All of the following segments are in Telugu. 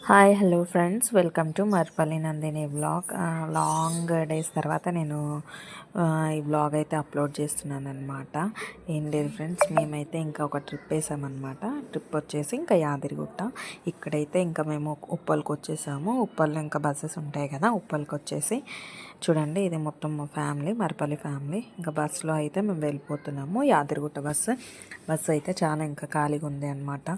Hi hello friends, welcome to Marpalli Nandini blog. Long days తర్వాత నేను ఈ బ్లాగ్ అయితే అప్లోడ్ చేస్తున్నాను అనమాట. ఏం లేదు ఫ్రెండ్స్, మేమైతే ఇంకా ఒక ట్రిప్ వేసామన్నమాట. ట్రిప్ వచ్చేసి ఇంకా యాదగిరిగుట్ట. ఇక్కడైతే ఇంకా మేము ఉప్పల్కి వచ్చేసాము. ఉప్పల్లో ఇంకా బస్సెస్ ఉంటాయి కదా, ఉప్పల్కి వచ్చేసి చూడండి, ఇది మొత్తం ఫ్యామిలీ, మరపల్లి ఫ్యామిలీ. ఇంకా బస్సులో అయితే మేము వెళ్ళిపోతున్నాము. యాదగిరిగుట్ట బస్సు అయితే చాలా ఇంకా ఖాళీగా ఉంది అనమాట.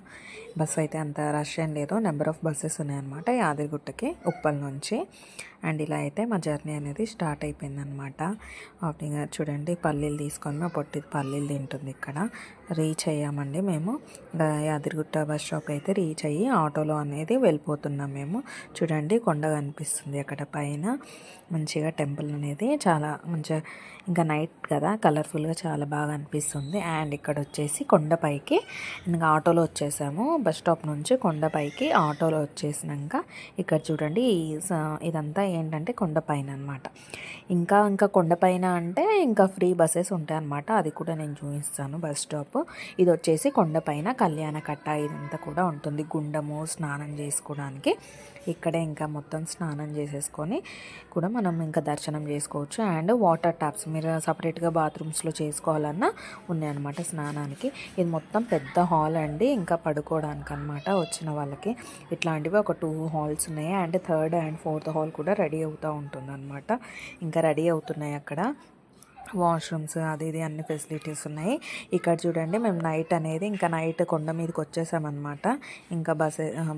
బస్సు అయితే అంత రష్ ఏం లేదు, నెంబర్ ఆఫ్ బస్సెస్ ఉన్నాయన్నమాట యాదగిరిగుట్టకి ఉప్పల్ నుంచి. అండ్ ఇలా అయితే మా జర్నీ అనేది స్టార్ట్ అయిపోయిందనమాట. ఇంకా చూడండి, పల్లీలు తీసుకొని మా పొట్టి పల్లీలు తింటుంది. ఇక్కడ రీచ్ అయ్యామండి మేము. యాదగిరిగుట్ట బస్ స్టాప్ అయితే రీచ్ అయ్యి ఆటోలో అనేది వెళ్ళిపోతున్నాం మేము. చూడండి, కొండ కనిపిస్తుంది అక్కడ పైన. మంచిగా టెంపుల్ అనేది చాలా మంచిగా, ఇంకా నైట్ కదా, కలర్ఫుల్గా చాలా బాగా అనిపిస్తుంది. అండ్ ఇక్కడ వచ్చేసి కొండపైకి ఇంకా ఆటోలో వచ్చేసాము. బస్ స్టాప్ నుంచి కొండపైకి ఆటోలో వచ్చేసినాక ఇక్కడ చూడండి, ఇదంతా ఏంటంటే కొండపైన అనమాట. ఇంకా కొండపైన అంటే ఇంకా ఫ్రీ బస్సెస్ ఉంటాయి అన్నమాట. అది కూడా నేను చూపిస్తాను. బస్ స్టాప్ ఇది వచ్చేసి కొండపైన కళ్యాణ కట్ట ఇదంతా కూడా ఉంటుంది. గుండము, స్నానం చేసుకోవడానికి ఇక్కడే ఇంకా మొత్తం స్నానం చేసేసుకొని కూడా మనం ఇంకా దర్శనం చేసుకోవచ్చు. అండ్ వాటర్ ట్యాప్స్ మీరు సపరేట్గా బాత్రూమ్స్లో చేసుకోవాలన్నా ఉన్నాయన్నమాట స్నానానికి. ఇది మొత్తం పెద్ద హాల్ అండి, ఇంకా పడుకోవడానికి అనమాట వచ్చిన వాళ్ళకి. ఇట్లాంటివి ఒక 2 హాల్స్ ఉన్నాయి. And 3rd and 4th hall కూడా రెడీ అవుతూ ఉంటుంది అనమాట. ఇంకా రెడీ అవుతున్నాయి అక్కడ వాష్రూమ్స్ అది ఇది అన్ని ఫెసిలిటీస్ ఉన్నాయి. ఇక్కడ చూడండి, మేము నైట్ కొండ మీదకి వచ్చేసామన్నమాట. ఇంకా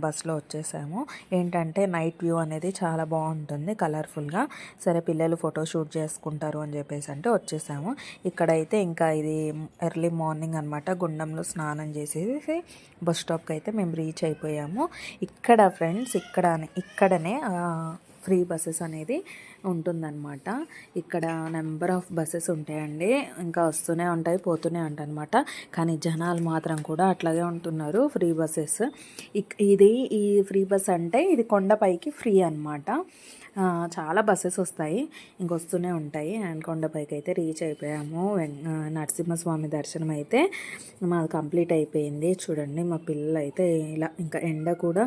బస్సులో వచ్చేసాము. ఏంటంటే నైట్ వ్యూ అనేది చాలా బాగుంటుంది కలర్ఫుల్గా. సరే పిల్లలు ఫోటోషూట్ చేసుకుంటారు అని చెప్పేసి అంటే వచ్చేసాము. ఇక్కడైతే ఇంకా ఇది ఎర్లీ మార్నింగ్ అనమాట. గుండంలో స్నానం చేసేసి బస్ స్టాప్కి అయితే మేము రీచ్ అయిపోయాము. ఇక్కడ ఫ్రెండ్స్, ఇక్కడనే ఫ్రీ బస్సెస్ అనేది ఉంటుందన్నమాట. ఇక్కడ నెంబర్ ఆఫ్ బస్సెస్ ఉంటాయండి, ఇంకా వస్తూనే ఉంటాయి పోతూనే ఉంటాయి అనమాట. కానీ జనాలు మాత్రం కూడా అట్లాగే ఉంటున్నారు. ఫ్రీ బస్సెస్ ఈ ఫ్రీ బస్ అంటే ఇది కొండపైకి ఫ్రీ అనమాట. చాలా బస్సెస్ వస్తాయి, ఇంకొస్తూనే ఉంటాయి. అండ్ కొండపైకి అయితే రీచ్ అయిపోయాము. నరసింహస్వామి దర్శనం అయితే మాది కంప్లీట్ అయిపోయింది. చూడండి, మా పిల్లలు అయితే ఇలా, ఇంకా ఎండ కూడా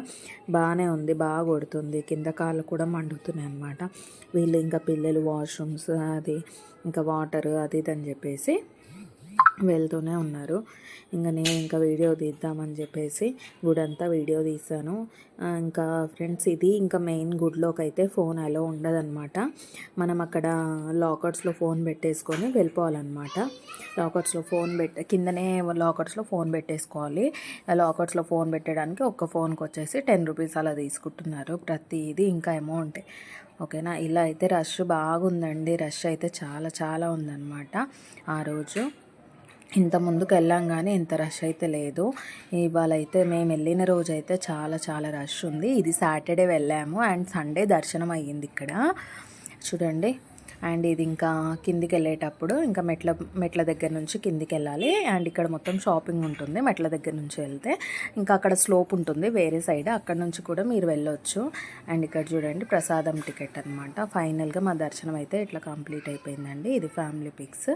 బాగానే ఉంది, బాగా కొడుతుంది, కింద కాళ్ళు కూడా మండుతున్నాయి అనమాట. వీళ్ళు ఇంకా పిల్లలు వాష్రూమ్స్ అది ఇంకా వాటర్ అది ఇది అని చెప్పేసి వెళ్తూనే ఉన్నారు. ఇంకా నేను ఇంకా వీడియో తీద్దామని చెప్పేసి గుడంతా వీడియో తీసాను. ఇంకా ఫ్రెండ్స్, ఇది ఇంకా మెయిన్ గుడిలోకి అయితే ఫోన్ అలో ఉండదన్నమాట. మనం అక్కడ లాకర్స్లో ఫోన్ పెట్టేసుకొని వెళ్ళిపోవాలన్నమాట. లాకర్స్లో ఫోన్ కిందనే లాకర్స్లో ఫోన్ పెట్టేసుకోవాలి. లాకర్స్లో ఫోన్ పెట్టడానికి ఒక్క ఫోన్కి వచ్చేసి 10 రూపీస్ అలా తీసుకుంటున్నారు ప్రతిదీ, ఇంకా అమౌంట్. ఓకేనా, ఇలా అయితే రష్ బాగుందండి. రష్ అయితే చాలా చాలా ఉందన్నమాట ఆ రోజు. ఇంత ముందుకు వెళ్ళాం కానీ ఇంత రష్ అయితే లేదు. ఇవాళ అయితే మేము వెళ్ళిన రోజు అయితే చాలా చాలా రష్ ఉంది. ఇది సాటర్డే వెళ్ళాము అండ్ సండే దర్శనం అయ్యింది ఇక్కడ చూడండి. అండ్ ఇది ఇంకా కిందికి వెళ్ళేటప్పుడు ఇంకా మెట్ల దగ్గర నుంచి కిందికి వెళ్ళాలి. అండ్ ఇక్కడ మొత్తం షాపింగ్ ఉంటుంది. మెట్ల దగ్గర నుంచి వెళ్తే ఇంకా అక్కడ స్లోప్ ఉంటుంది వేరే సైడ్, అక్కడ నుంచి కూడా మీరు వెళ్ళొచ్చు. అండ్ ఇక్కడ చూడండి, ప్రసాదం టికెట్ అనమాట. ఫైనల్గా మా దర్శనం అయితే ఇట్లా కంప్లీట్ అయిపోయిందండి. ఇది ఫ్యామిలీ పిక్స్.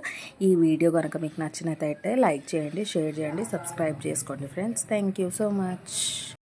ఈ వీడియో కనుక మీకు నచ్చినట్టయితే లైక్ చేయండి, షేర్ చేయండి, సబ్స్క్రైబ్ చేసుకోండి friends. Thank you so much.